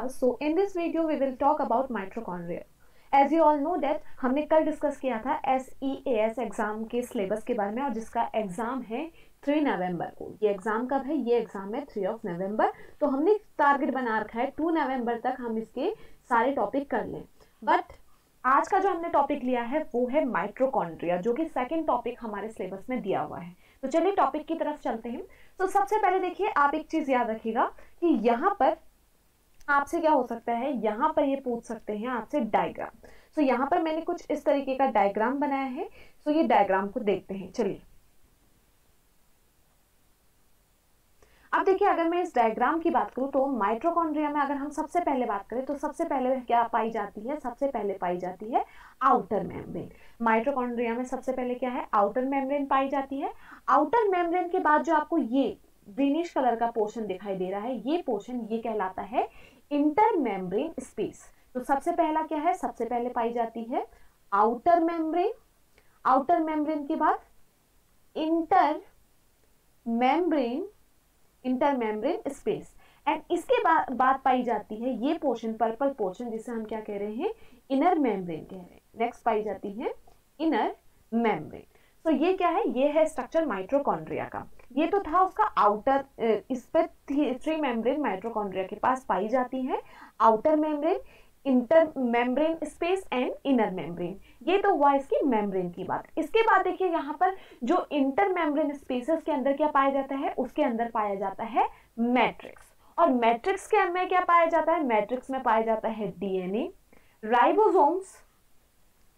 class. So in this video we will talk about mitochondria. As you all know that हमने कल discuss किया था SEAS exam के syllabus के बारे में और जिसका एग्जाम है 3 नवंबर को. ये एग्जाम कब है? ये एग्जाम है 3 नवंबर. तो हमने टारगेट बना रखा है 2 नवंबर तक हम इसके सारे टॉपिक कर लें. बट आज का जो हमने टॉपिक लिया है वो है माइटोकॉन्ड्रिया, जो कि सेकंड टॉपिक हमारे सिलेबस में दिया हुआ है. तो चलिए टॉपिक की तरफ चलते हैं. तो सबसे पहले देखिए, आप एक चीज याद रखिएगा कि यहाँ पर आपसे क्या हो सकता है, यहाँ पर ये पूछ सकते हैं आपसे डायग्राम. सो यहाँ पर मैंने कुछ इस तरीके का डायग्राम बनाया है. सो ये डायग्राम को देखते हैं. चलिए अब देखिए, अगर मैं इस डायग्राम की बात करूं तो माइटोकॉन्ड्रिया में अगर हम सबसे पहले बात करें तो सबसे पहले क्या पाई जाती है? सबसे पहले पाई जाती है आउटर मेम्ब्रेन. माइटोकॉन्ड्रिया में सबसे पहले क्या है? आउटर मेम्ब्रेन पाई जाती है. आउटर मेम्ब्रेन के बाद जो आपको ये ग्रीनिश कलर का पोर्शन दिखाई दे रहा है, ये पोर्शन ये कहलाता है इंटर मेम्ब्रेन स्पेस. तो सबसे पहला क्या है? सबसे पहले पाई जाती है आउटर मेम्ब्रेन. आउटर मेम्ब्रेन के बाद इंटर मेम्ब्रेन स्पेस. एंड इसके बाद पाई जाती है ये पोर्शन, पर्पल पोर्शन, जिसे हम क्या कह रहे हैं? इनर मेम्ब्रेन कह रहे हैं. नेक्स्ट पाई जाती है इनर मेम्ब्रेन. तो ये क्या है? ये है स्ट्रक्चर माइटोकॉन्ड्रिया का. ये तो था उसका आउटर. इस पर 3 मेम्ब्रेन माइटोकॉन्ड्रिया के पास पाई जाती है. Outer membrane, inter membrane space and inner membrane. ये तो हुआ इसकी मेम्ब्रेन की बात. इसके बाद देखिए, यहाँ पर जो इंटर मेम्ब्रेन स्पेसेस के अंदर क्या पाया जाता है? उसके अंदर पाया जाता है मैट्रिक्स. और मैट्रिक्स के अंदर क्या पाया जाता है? मैट्रिक्स में पाया जाता है डीएनए, राइबोसोम्स.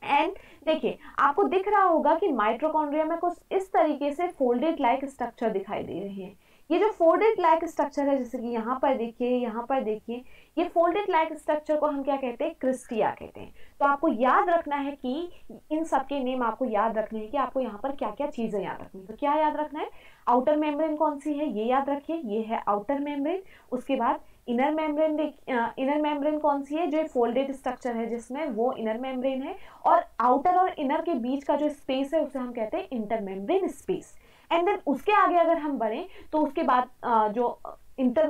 एंड देखिए, आपको दिख रहा होगा कि माइटोकॉन्ड्रिया में कुछ इस तरीके से फोल्डेड लाइक स्ट्रक्चर दिखाई दे रहे हैं. ये जो फोल्डेड लाइक स्ट्रक्चर है, जैसे कि यहाँ पर देखिए, यहाँ पर देखिए, ये फोल्डेड लाइक स्ट्रक्चर को हम क्या कहते हैं? क्रिस्टिया कहते हैं. तो आपको याद रखना है कि इन सब के नेम आपको याद रखने हैं कि आपको यहाँ पर क्या क्या चीजें याद रखनी है. तो क्या याद रखना है? आउटर मेम्ब्रेन कौन सी है, ये याद रखिए, ये है आउटर मेम्ब्रेन. उसके बाद इनर मेम्ब्रेन. इनर मेम्ब्रेन कौन सी है? जो फोल्डेड स्ट्रक्चर है जिसमें, वो इनर मेम्ब्रेन है. और आउटर और इनर के बीच का जो स्पेस है उसे हम कहते हैं inter membrane space. And then उसके आगे अगर हम बढ़ें तो उसके बाद जो इनर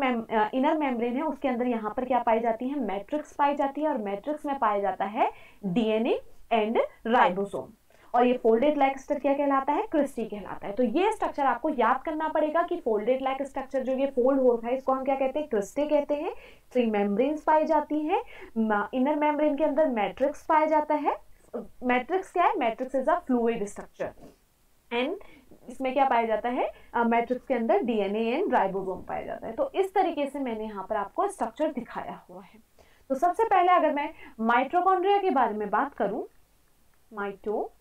मेम्ब्रेन है उसके अंदर यहाँ पर क्या पाई जाती है? मैट्रिक्स पाई जाती है. और मैट्रिक्स में पाया जाता है डीएनए एंड राइबोसोम. और ये फोल्डेड लाइक स्ट्रक्चर क्या कहलाता है? क्रिस्टी कहलाता है. तो ये स्ट्रक्चर आपको याद करना पड़ेगा कि फोल्डेड लाइक स्ट्रक्चर जो ये फोल्ड हो रहा है इसको हम क्या कहते हैं? क्रिस्टी कहते हैं. 3 मेम्ब्रेन्स पाई जाती है. इनर मेम्ब्रेन के अंदर मैट्रिक्स पाया जाता है. मैट्रिक्स क्या है? Matrix is a fluid structure. And इसमें क्या पाया जाता है? मैट्रिक्स के अंदर डीएनए एंड राइबोसोम पाया जाता है. तो इस तरीके से मैंने यहाँ पर आपको स्ट्रक्चर दिखाया हुआ है. तो सबसे पहले अगर मैं माइटोकॉन्ड्रिया के बारे में बात करूं, माइटोकॉन्ड्रिया.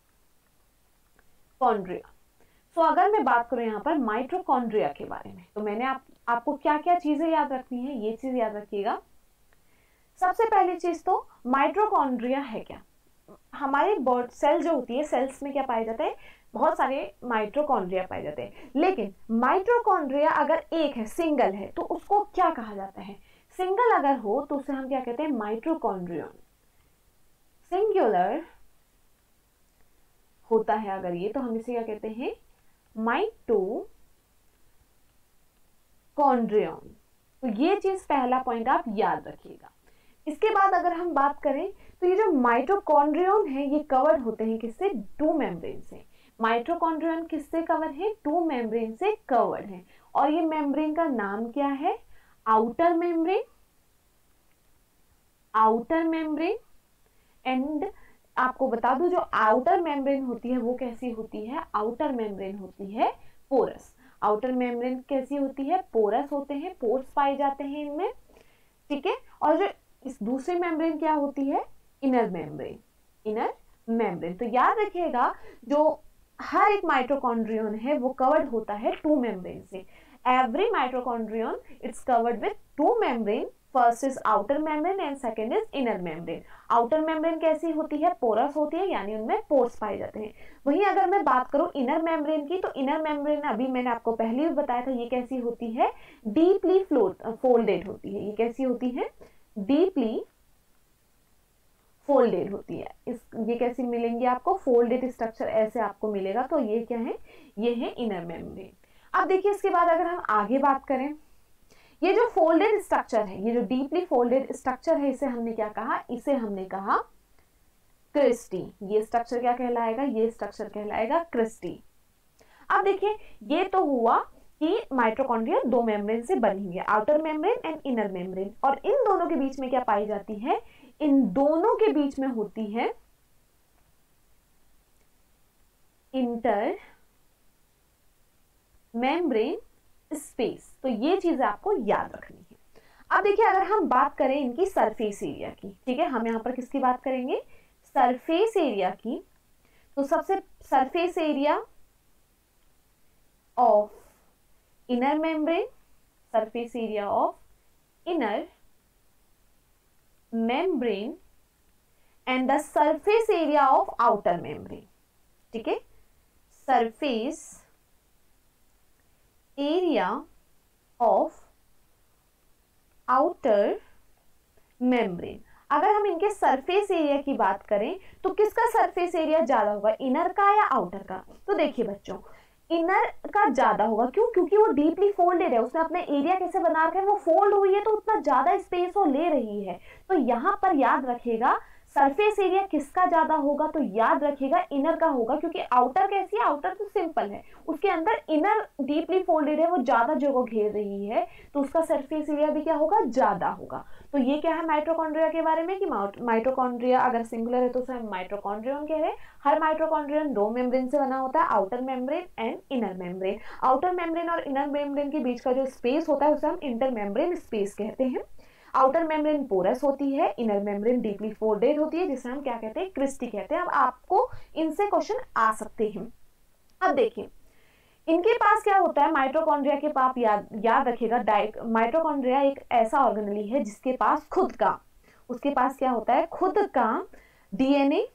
तो अगर मैं बात करूं यहाँ पर माइटोकॉन्ड्रिया के बारे में, तो मैंने आपको क्या क्या चीजें याद रखनी है, ये चीज याद रखिएगा. सबसे पहली चीज तो माइटोकॉन्ड्रिया है क्या? हमारी बॉडी सेल जो होती है, सेल्स में क्या पाया जाता है? बहुत सारे माइटोकॉन्ड्रिया पाए जाते हैं. लेकिन माइटोकॉन्ड्रिया अगर एक है, सिंगल है, तो उसको क्या कहा जाता है? सिंगल अगर हो तो उसे हम क्या कहते हैं? माइटोकॉन्ड्रियन. सिंगुलर होता है अगर ये, तो हम इसे क्या कहते हैं? माइटोकॉन्ड्रियन. तो ये चीज पहला पॉइंट आप याद रखिएगा. इसके बाद अगर हम बात करें तो ये जो माइटोकॉन्ड्रियन है ये कवर्ड होते हैं किससे? 2 मेम्ब्रेन से. माइटोकॉन्ड्रियन किससे कवर है? 2 मेम्ब्रेन से कवर्ड है. और ये मेम्ब्रेन का नाम क्या है? Outer membrane. Outer membrane. And आपको बता दूं, जो आउटर मेम्ब्रेन होती है वो कैसी होती है? आउटर मेम्ब्रेन होती है पोरस. आउटर मेम्ब्रेन कैसी होती है? पोरस होते हैं, पोर्स पाए जाते हैं इनमें. ठीक है. और जो इस दूसरी मेम्ब्रेन क्या होती है? Inner membrane. Inner membrane. तो याद रखिएगा, जो हर एक माइटोकॉन्ड्रियन है वो कवर्ड होता है 2 मेम्ब्रेन से. Every mitochondrion it's covered with 2 membrane. First is outer membrane and second is inner membrane. Outer membrane कैसी होती है? पोरस होती है, यानी उनमें पोर्स पाए जाते हैं. वहीं अगर मैं बात करूं इनर मेम्ब्रेन की, तो इनर मेम्ब्रेन अभी मैंने आपको पहले भी बताया था, ये कैसी होती है? डीपली फोल्डेड होती है. ये कैसी होती है? डीपली फोल्डेड होती है. ये कैसी मिलेंगी आपको? फोल्डेड स्ट्रक्चर ऐसे आपको मिलेगा. तो ये क्या है? ये है इनर मेम्ब्रेन. अब देखिए, इसके बाद अगर हम आगे बात करें, ये जो फोल्डेड स्ट्रक्चर है, ये जो डीपली फोल्डेड स्ट्रक्चर है, इसे हमने क्या कहा, इसे हमने कहा क्रिस्टी। ये स्ट्रक्चर क्या कहलाएगा, ये स्ट्रक्चर कहलाएगा क्रिस्टी। अब देखिए ये तो हुआ कि माइटोकॉन्ड्रिया दो मेम्ब्रेन से बनी हुई है, outer membrane and inner membrane, और इन दोनों के बीच में क्या पाई जाती है, इन दोनों के बीच में होती है इंटर मेम्ब्रेन स्पेस। तो ये चीजें आपको याद रखनी है। अब देखिए अगर हम बात करें इनकी सरफेस एरिया की, ठीक है, हम यहां पर किसकी बात करेंगे, सरफेस एरिया की। तो सबसे surface area of inner membrane, surface area of inner membrane and the surface area of outer membrane, ठीक है, surface area of outer membrane. अगर हम इनके सरफेस एरिया की बात करें तो किसका सरफेस एरिया ज्यादा होगा, इनर का या आउटर का। तो देखिए बच्चों इनर का ज्यादा होगा, क्यों, क्योंकि वो डीपली फोल्डेड है, उसने अपने एरिया कैसे बना रखा है, वो फोल्ड हुई है, तो उतना ज्यादा स्पेस वो ले रही है। तो यहां पर याद रखेगा सरफेस एरिया किसका ज्यादा होगा, तो याद रखिएगा इनर का होगा, क्योंकि आउटर कैसी है, आउटर तो सिंपल है, उसके अंदर इनर डीपली फोल्डेड है, वो ज्यादा जगह घेर रही है, तो उसका सरफेस एरिया भी क्या होगा, ज्यादा होगा। तो ये क्या है माइटोकॉन्ड्रिया के बारे में कि माइटोकॉन्ड्रिया अगर सिंगुलर है तो उसे हम माइटोकॉन्ड्रियन कह रहे हैं। हर माइटोकॉन्ड्रियन दो मेम्ब्रेन से बना होता है, outer membrane and inner membrane. Outer membrane और इनर मेम्ब्रेन के बीच का जो स्पेस होता है उसे हम इंटर मेम्ब्रेन स्पेस कहते हैं। आउटर मेम्ब्रेन पोरस होती है, इनर मेम्ब्रेन डीपली फोल्डेड होती है, जिसे हम क्या कहते हैं, क्रिस्टी कहते हैं। अब आपको इनसे क्वेश्चन आ सकते हैं। अब देखिए इनके पास क्या होता है, माइटोकॉन्ड्रिया के पास याद रखिएगा, माइटोकॉन्ड्रिया एक ऐसा ऑर्गेनेली है जिसके पास खुद का, उसके पास क्या होता है, खुद का DNA,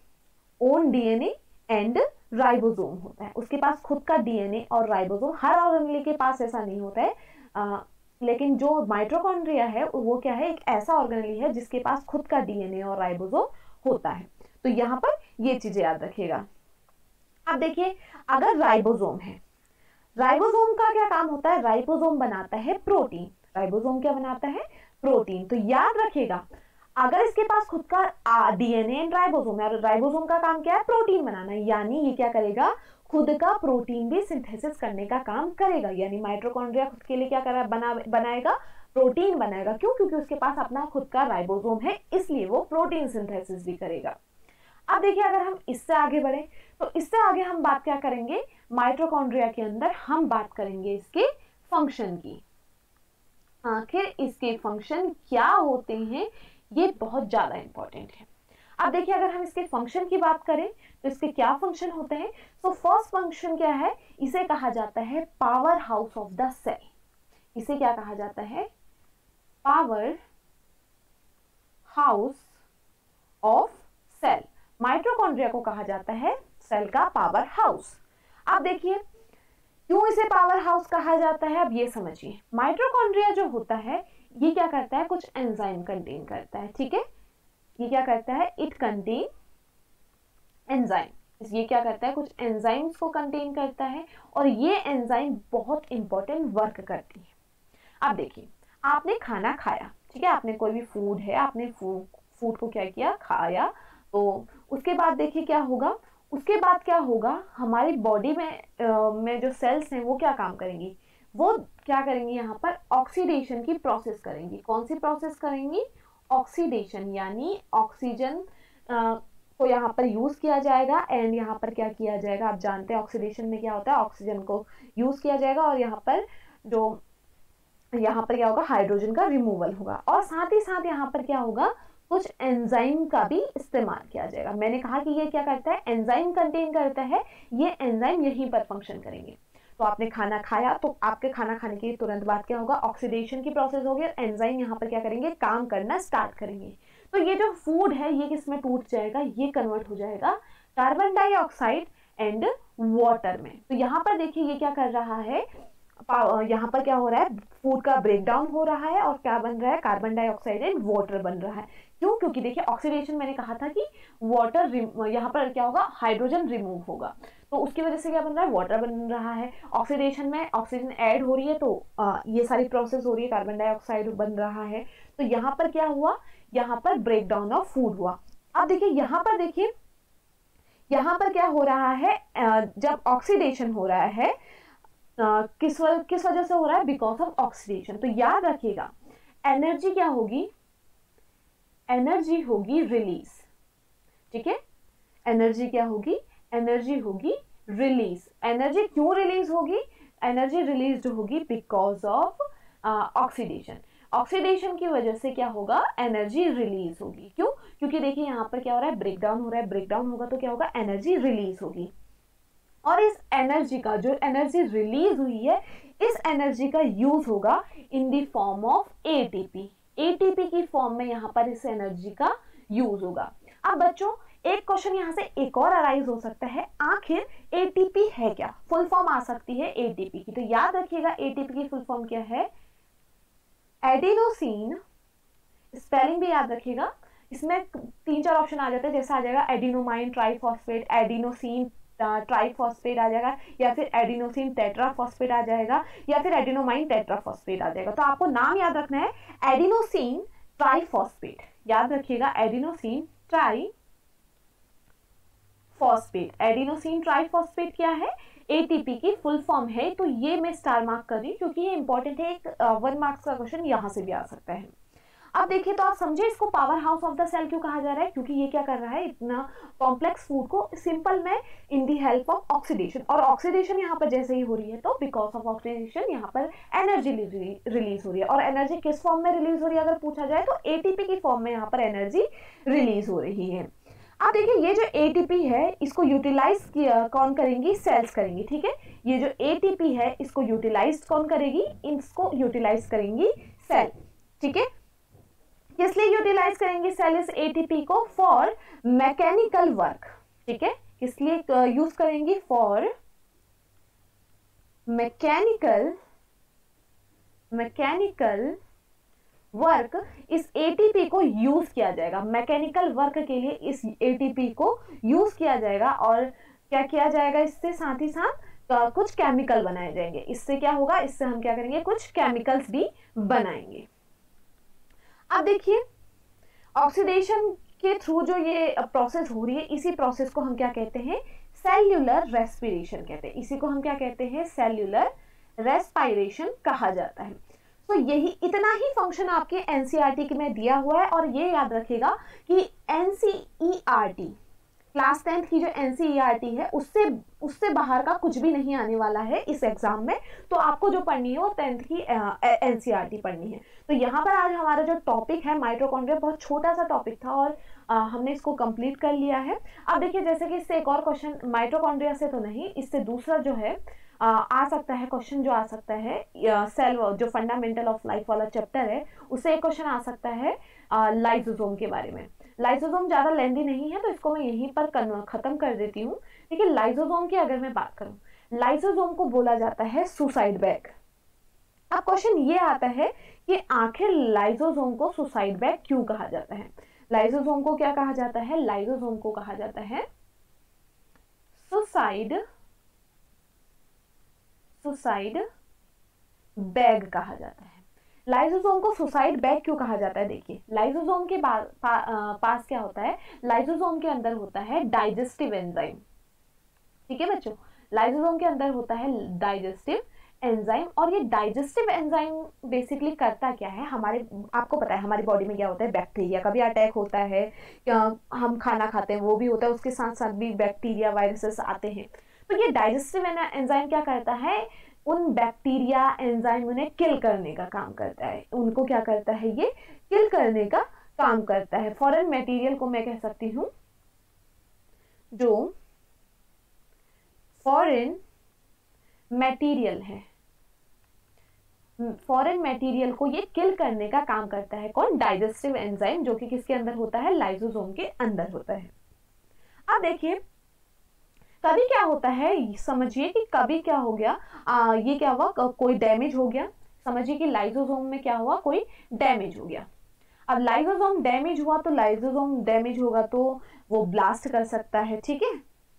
own DNA and ribosome होता है। उसके पास खुद का डीएनए और राइबोसोम, हर ऑर्गेनेली के पास ऐसा नहीं होता है, लेकिन जो माइटोकॉन्ड्रिया है वो क्या है, एक ऐसा ऑर्गेनेली है जिसके पास खुद का डीएनए और राइबोसोम होता है। तो यहाँ पर ये चीजें याद रखिएगा। अब देखिए अगर राइबोसोम है, राइबोसोम का क्या काम होता है, राइबोसोम बनाता है प्रोटीन। राइबोसोम क्या बनाता है, प्रोटीन। तो याद रखिएगा अगर इसके पास खुद का डीएनए एंड राइबोसोम है, और राइबोसोम का काम क्या है, प्रोटीन बनाना है, यानी ये क्या करेगा, खुद का प्रोटीन भी सिंथेसिस करने का काम करेगा। यानी माइटोकॉन्ड्रिया खुद के लिए क्या कर बनाएगा, प्रोटीन बनाएगा। क्यों, क्योंकि उसके पास अपना खुद का राइबोसोम है, इसलिए वो प्रोटीन सिंथेसिस भी करेगा। अब देखिए अगर हम इससे आगे बढ़े तो इससे आगे हम बात क्या करेंगे, माइटोकॉन्ड्रिया के अंदर हम बात करेंगे इसके फंक्शन की। आखिर इसके फंक्शन क्या होते हैं, ये बहुत ज्यादा इंपॉर्टेंट है। अब देखिए अगर हम इसके फंक्शन की बात करें तो इसके क्या फंक्शन होते हैं। तो फर्स्ट फंक्शन क्या है, इसे कहा जाता है power house of the cell. इसे क्या कहा जाता है, power house of cell. Mitochondria को कहा जाता है सेल का पावर हाउस। अब देखिए क्यों इसे पावर हाउस कहा जाता है, अब ये समझिए। माइटोकॉन्ड्रिया जो होता है ये क्या करता है, कुछ एंजाइम कंटेन करता है, ठीक है, ये क्या करता है, इट कंटेन एंजाइम। ये क्या करता है, कुछ एंजाइम्स को कंटेन करता है, और ये एंजाइम बहुत इंपॉर्टेंट वर्क करती है। अब देखिए आपने खाना खाया, ठीक है, आपने कोई भी फूड है, आपने फूड को क्या किया, खाया, तो उसके बाद देखिए क्या होगा, उसके बाद क्या होगा, हमारी बॉडी में जो सेल्स हैं वो क्या काम करेंगी, वो क्या करेंगी, यहाँ पर ऑक्सीडेशन की प्रोसेस करेंगी। कौन सी प्रोसेस करेंगी, ऑक्सीडेशन, यानी ऑक्सीजन को यहाँ पर यूज किया जाएगा, एंड यहाँ पर क्या किया जाएगा, आप जानते हैं ऑक्सीडेशन में क्या होता है, ऑक्सीजन को यूज किया जाएगा, और यहाँ पर क्या होगा, हाइड्रोजन का रिमूवल होगा, और साथ ही साथ यहाँ पर क्या होगा, कुछ एंजाइम का भी इस्तेमाल किया जाएगा। मैंने कहा कि ये क्या करता है, एंजाइम कंटेन करता है, ये एंजाइम यहीं पर फंक्शन करेंगे। तो आपने खाना खाया, तो आपके खाना खाने के तुरंत बाद क्या होगा, ऑक्सीडेशन की प्रोसेस होगी, और एंजाइम यहाँ पर क्या करेंगे, काम करना स्टार्ट करेंगे। तो ये जो फूड है ये किसमें टूट जाएगा, ये कन्वर्ट हो जाएगा कार्बन डाइऑक्साइड एंड वाटर में। तो यहाँ पर देखिए ये क्या कर रहा है, यहाँ पर क्या हो रहा है, फूड का ब्रेक डाउन हो रहा है और क्या बन रहा है, कार्बन डाइऑक्साइड एंड वाटर बन रहा है। क्यों? क्योंकि देखिए ऑक्सीडेशन मैंने कहा था कि वाटर, यहाँ पर क्या होगा, हाइड्रोजन रिमूव होगा, तो उसकी वजह से क्या बन रहा है, वाटर बन रहा है। ऑक्सीडेशन में ऑक्सीजन ऐड हो रही है, तो ये सारी प्रोसेस हो रही है, कार्बन डाइऑक्साइड बन रहा है। तो यहाँ पर क्या हुआ, यहाँ पर ब्रेक डाउन ऑफ फूड हुआ। अब देखिए यहाँ पर, देखिए यहाँ पर क्या हो रहा है, जब ऑक्सीडेशन हो रहा है, किस वजह से हो रहा है, बिकॉज ऑफ ऑक्सीडेशन। तो याद रखिएगा एनर्जी क्या होगी, एनर्जी होगी रिलीज, ठीक है, एनर्जी क्या होगी, एनर्जी होगी रिलीज। एनर्जी क्यों रिलीज होगी, एनर्जी रिलीज होगी बिकॉज ऑफ ऑक्सीडेशन। ऑक्सीडेशन की वजह से क्या होगा, एनर्जी रिलीज होगी। क्यों? क्योंकि देखिए यहाँ पर क्या हो रहा है, ब्रेकडाउन हो रहा है, ब्रेकडाउन होगा तो क्या होगा, एनर्जी रिलीज होगी। और इस एनर्जी का, जो एनर्जी रिलीज हुई है, इस एनर्जी का यूज होगा in the form of ATP. ATP की फॉर्म में यहाँ पर इस एनर्जी का यूज होगा। अब बच्चों एक क्वेश्चन यहाँ से एक और अराइज हो सकता है, आखिर एटीपी है क्या, फुल फॉर्म आ सकती है एटीपी की। तो याद रखिएगा एटीपी की फुल फॉर्म क्या है, एडिनोसिन, स्पेलिंग भी याद रखिएगा। इसमें 3-4 ऑप्शन आ जाते हैं, जैसा आ जाएगा एडिनोमाइन ट्राइफॉस्फेट, एडिनोसिन ट्राइफॉस्फेट आ जाएगा, या फिर एडिनोसिन टेट्राफॉस्फेट आ जाएगा, या फिर एडिनोमाइन टेट्राफॉस्फेट आ जाएगा। तो आपको नाम याद रखना है एडिनोसिन ट्राइफॉस्फेट, याद रखिएगा एडिनोसिन ट्राइफॉस्फेट। एडिनोसिन ट्राइफॉस्फेट क्या है, एटीपी की फुल फॉर्म है। तो ये मैं स्टार मार्क कर रही हूँ क्योंकि ये इंपॉर्टेंट है, एक 1 मार्क्स का क्वेश्चन यहाँ से भी आ सकता है। अब देखिए तो आप समझे इसको power house of the cell क्यों कहा जा रहा है, क्योंकि ये क्या कर रहा है, इतना कॉम्प्लेक्स फूड को सिंपल में इन दी हेल्प ऑफ ऑक्सीडेशन। और ऑक्सीडेशन यहाँ पर जैसे ही हो रही है तो बिकॉज ऑफ ऑक्सीडेशन यहाँ पर एनर्जी रिलीज हो रही है। और एनर्जी किस फॉर्म में रिलीज हो रही है अगर पूछा जाए तो एटीपी की फॉर्म में यहाँ पर एनर्जी रिलीज हो रही है। अब देखिए ये जो एटीपी है इसको यूटिलाइज कौन करेंगी, सेल्स करेंगी, ठीक है। ये जो एटीपी है इसको यूटिलाइज कौन करेगी, इसको यूटिलाइज करेंगी सेल, ठीक है। किस लिए यूटिलाइज करेंगे सेल इस एटीपी को, फॉर मैकेनिकल वर्क, ठीक है। किस लिए यूज करेंगी, फॉर मैकेनिकल वर्क। इस एटीपी को यूज किया जाएगा, मैकेनिकल वर्क के लिए इस एटीपी को यूज किया जाएगा। और क्या किया जाएगा, इससे साथ ही साथ कुछ केमिकल बनाए जाएंगे। इससे क्या होगा, इससे हम क्या करेंगे, कुछ केमिकल्स भी बनाएंगे। अब देखिए ऑक्सीडेशन के थ्रू जो ये प्रोसेस हो रही है, इसी प्रोसेस को हम क्या कहते हैं, सेल्यूलर रेस्पिरेशन कहते हैं। इसी को हम क्या कहते हैं, सेल्यूलर रेस्पिरेशन कहा जाता है। तो यही इतना ही फंक्शन आपके एनसीईआरटी में दिया हुआ है। और ये याद रखिएगा कि एनसीईआरटी क्लास 10th की जो एनसीईआरटी है उससे बाहर का कुछ भी नहीं आने वाला है इस एग्जाम में। तो आपको जो पढ़नी है वो 10th की एनसीईआरटी पढ़नी है। तो यहाँ पर आज हमारा जो टॉपिक है माइटोकॉन्ड्रिया, बहुत छोटा सा टॉपिक था और हमने इसको कंप्लीट कर लिया है। अब देखिए जैसे कि इससे एक और क्वेश्चन, माइटोकॉन्ड्रिया से तो नहीं, इससे दूसरा जो है आ सकता है क्वेश्चन, जो आ सकता है सेल जो फंडामेंटल ऑफ लाइफ वाला चैप्टर है, उससे एक क्वेश्चन आ सकता है लाइसोसोम के बारे में। लाइसोसोम ज्यादा लेंदी नहीं है तो इसको मैं यहीं पर खत्म कर देती हूँ। देखिए लाइसोसोम की अगर मैं बात करूँ, लाइसोसोम को बोला जाता है सुसाइड बैग। अब क्वेश्चन ये आता है कि आखिर लाइसोसोम को सुसाइड बैग क्यों कहा जाता है। लाइसोसोम को क्या कहा जाता है, लाइसोसोम को कहा जाता है सुसाइड बैग कहा जाता है। लाइसोसोम को सुसाइड बैग क्यों कहा जाता है, देखिए लाइसोसोम के पास क्या होता है, लाइसोसोम के अंदर होता है डाइजेस्टिव एंजाइम, ठीक है बच्चों। लाइसोसोम के अंदर होता है डाइजेस्टिव एंजाइम। और ये डाइजेस्टिव एंजाइम बेसिकली करता क्या है, हमारे आपको पता है हमारी बॉडी में क्या होता है, बैक्टीरिया का भी अटैक होता है, हम खाना खाते हैं वो भी होता है, उसके साथ साथ भी बैक्टीरिया वायरसेस आते हैं। तो ये डाइजेस्टिव एंजाइम क्या करता है, उन बैक्टीरिया एंजाइम उन्हें किल करने का काम करता है। उनको क्या करता है, ये किल करने का काम करता है। फॉरेन मटेरियल को मैं कह सकती हूँ, जो फॉरेन मटेरियल है, फॉरेन मटेरियल को ये किल करने का काम करता है कौन, डाइजेस्टिव एंजाइम, जो कि किसके अंदर होता है, लाइसोसोम के अंदर होता है। अब देखिए कभी क्या होता है, समझिए कि कभी क्या हो गया, ये क्या हुआ, कोई डैमेज हो गया, समझिए कि लाइसोसोम में क्या हुआ, कोई डैमेज हो गया। अब लाइसोसोम डैमेज हुआ तो लाइसोसोम डैमेज होगा तो वो ब्लास्ट कर सकता है, ठीक है,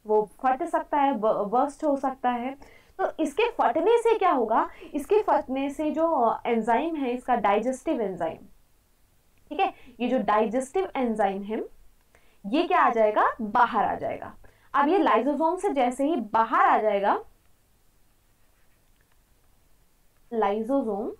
वो फट सकता है, बर्स्ट हो सकता है। तो इसके फटने से क्या होगा, इसके फटने से जो एंजाइम है, इसका डाइजेस्टिव एंजाइम, ठीक है, ये जो डाइजेस्टिव एंजाइम है ये क्या आ जाएगा, बाहर आ जाएगा। अब ये लाइसोसोम से जैसे ही बाहर आ जाएगा, लाइसोसोम,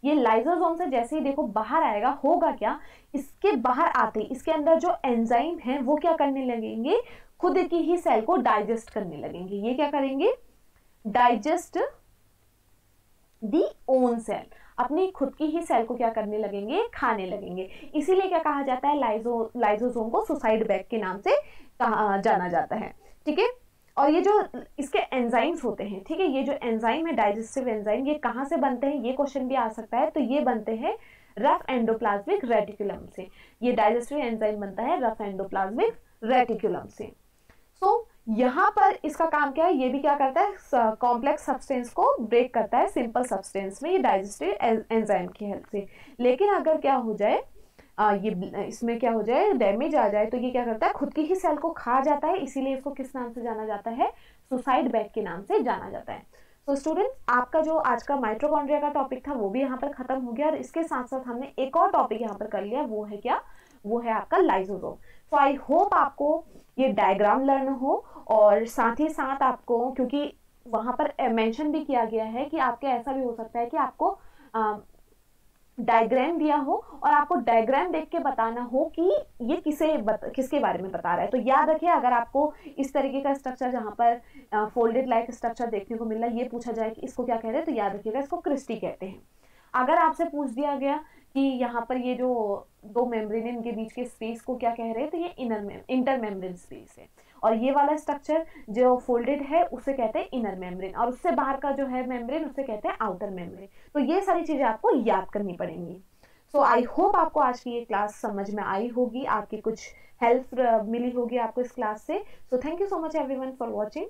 ये लाइसोसोम से जैसे ही देखो बाहर आएगा, होगा क्या, इसके बाहर आते ही इसके अंदर जो एंजाइम है वो क्या करने लगेंगे, खुद की ही सेल को डाइजेस्ट करने लगेंगे। ये क्या करेंगे, डाइजेस्ट दी ओन सेल, अपनी खुद की ही सेल को क्या करने लगेंगे, खाने लगेंगे। इसीलिए क्या कहा जाता है, लाइसोसोम को सुसाइड बैग के नाम से जाना जाता है, ठीक है। और ये जो इसके एंजाइम्स होते हैं, ठीक है, ये जो एंजाइम है डाइजेस्टिव एंजाइम, ये कहाँ से बनते हैं, ये क्वेश्चन भी आ सकता है। तो ये बनते हैं रफ एंडोप्लाज्मिक रेटिकुलम से, ये डाइजेस्टिव एंजाइम बनता है रफ एंडोप्लाज्मिक रेटिकुलम से। सो यहाँ पर इसका काम क्या है, ये भी क्या करता है, कॉम्प्लेक्स सब्सटेंस को ब्रेक करता है सिंपल सब्सटेंस में, ये डाइजेस्टिव एंजाइम की हेल्प से। लेकिन अगर क्या हो जाए, ये इसमें क्या हो जाए, डैमेज आ जाए, तो ये क्या करता है, खुद की ही सेल को खा जाता है। इसीलिए इसको किस नाम से जाना जाता है, सुसाइड बैग के नाम से जाना जाता है। तो स्टूडेंट्स, आपका जो आज का माइटोकॉन्ड्रिया का टॉपिक था वो भी यहाँ पर खत्म हो गया, और इसके साथ साथ हमने एक और टॉपिक यहाँ पर कर लिया, वो है क्या, वो है आपका लाइसोसोम। तो आई होप आपको ये डायग्राम लर्न हो, और साथ ही साथ आपको, क्योंकि वहां पर मेंशन भी किया गया है कि आपके ऐसा भी हो सकता है कि आपको डायग्राम दिया हो और आपको डायग्राम देख के बताना हो कि ये किसके बारे में बता रहा है। तो याद रखिए, अगर आपको इस तरीके का स्ट्रक्चर जहां पर फोल्डेड लाइक स्ट्रक्चर देखने को मिल रहा है, ये पूछा जाए कि इसको क्या कह रहे हैं, तो याद रखिएगा इसको क्रिस्टी कहते हैं। अगर आपसे पूछ दिया गया कि यहाँ पर ये जो दो मेम्ब्रेन है इनके बीच के स्पेस को क्या कह रहे हैं, तो ये इंटर मेम्ब्रेन स्पेस है। और ये वाला स्ट्रक्चर जो फोल्डेड है उसे कहते हैं इनर मेम्ब्रेन, और उससे बाहर का जो है मेम्ब्रेन उसे कहते हैं आउटर मेम्ब्रेन। तो ये सारी चीजें आपको याद करनी पड़ेंगी। सो आई होप आपको आज की ये क्लास समझ में आई होगी, आपकी कुछ हेल्प मिली होगी आपको इस क्लास से। So thank you so much everyone for watching.